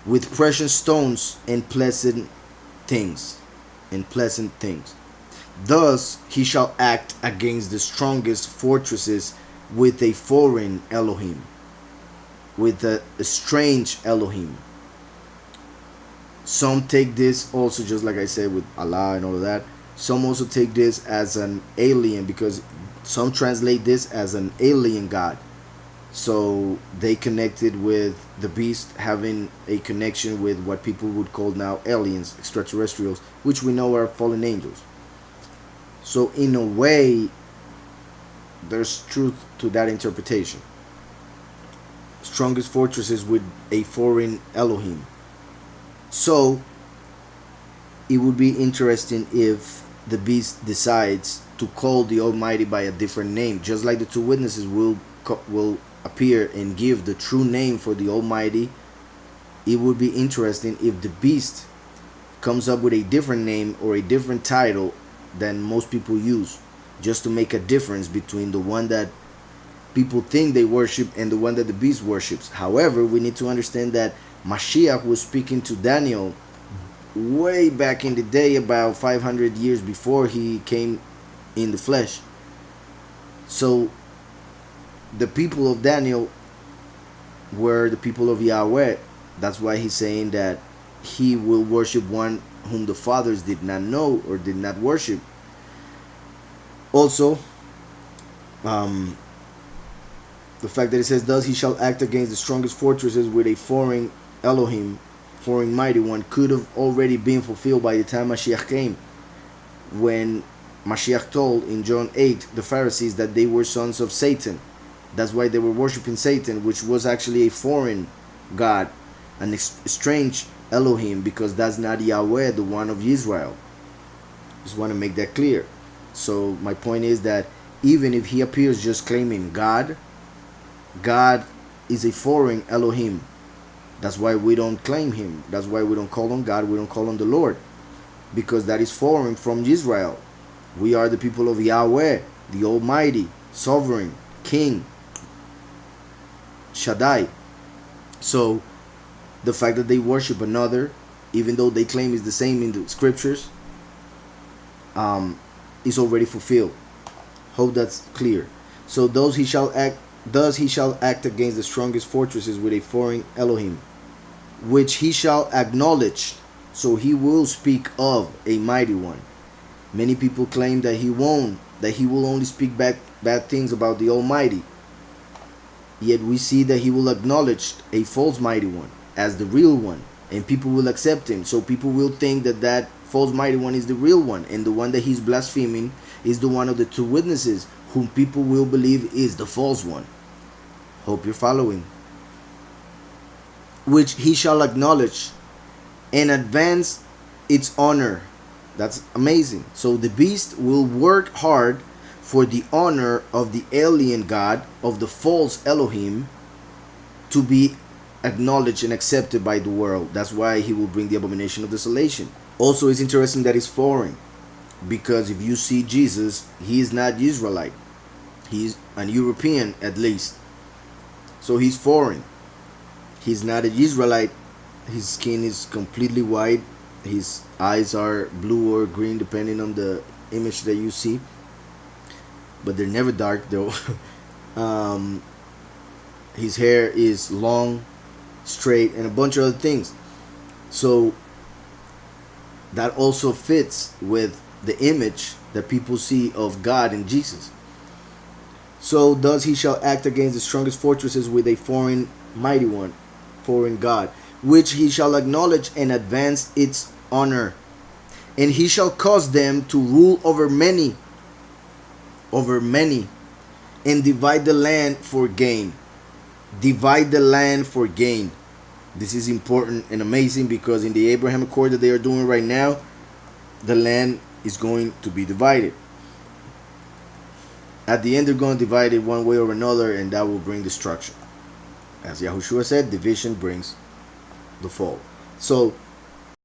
with precious stones and pleasant things. And pleasant things. Thus he shall act against the strongest fortresses with a foreign Elohim, with a strange Elohim. Some take this also, just like I said with Allah and all of that. Some also take this as an alien, because some translate this as an alien god. So they connected with the beast having a connection with what people would call now aliens, extraterrestrials, which we know are fallen angels. So in a way, there's truth to that interpretation. Strongest fortresses with a foreign Elohim. So it would be interesting if the beast decides to call the Almighty by a different name, just like the two witnesses will appear and give the true name for the Almighty. It would be interesting if the beast comes up with a different name or a different title than most people use, just to make a difference between the one that people think they worship and the one that the beast worships. However, we need to understand that Mashiach was speaking to Daniel way back in the day, about 500 years before he came in the flesh. So the people of Daniel were the people of Yahweh. That's why he's saying that he will worship one whom the fathers did not know or did not worship. Also, the fact that it says, thus he shall act against the strongest fortresses with a foreign Elohim, foreign mighty one, could have already been fulfilled by the time Mashiach came, when Mashiach told in John 8 the Pharisees that they were sons of Satan. That's why they were worshiping Satan, which was actually a foreign god, an strange Elohim, because that's not Yahweh, the one of Israel. Just want to make that clear. So my point is that even if he appears just claiming God, God is a foreign Elohim. That's why we don't claim him. That's why we don't call on God. We don't call on the Lord, because that is foreign from Israel. We are the people of Yahweh, the Almighty, Sovereign, King, Shaddai. So the fact that they worship another, even though they claim is the same in the scriptures, is already fulfilled. Hope that's clear. So thus he shall act against the strongest fortresses with a foreign Elohim, which he shall acknowledge. So he will speak of a mighty one. Many people claim that he won't, that he will only speak bad things about the Almighty. Yet we see that he will acknowledge a false mighty one as the real one, and people will accept him. So people will think that that false mighty one is the real one, and the one that he's blaspheming is the one of the two witnesses whom people will believe is the false one. Hope you're following. Which he shall acknowledge and advance its honor. That's amazing. So the beast will work hard for the honor of the alien god, of the false Elohim, to be acknowledged and accepted by the world. That's why he will bring the abomination of desolation. Also, it's interesting that he's foreign, because if you see Jesus, he is not Israelite. He's an European, at least. So he's foreign. He's not an Israelite. His skin is completely white. His eyes are blue or green, depending on the image that you see. But they're never dark, though. His hair is long, straight, and a bunch of other things. So that also fits with the image that people see of God and Jesus. So thus he shall act against the strongest fortresses with a foreign mighty one, foreign God, which he shall acknowledge and advance its honor. And he shall cause them to rule over many, and divide the land for gain. Divide the land for gain. This is important and amazing, because in the Abraham Accord that they are doing right now, the land is going to be divided. At the end, they're going to divide it one way or another, and that will bring destruction. As Yahushua said, division brings the fall. So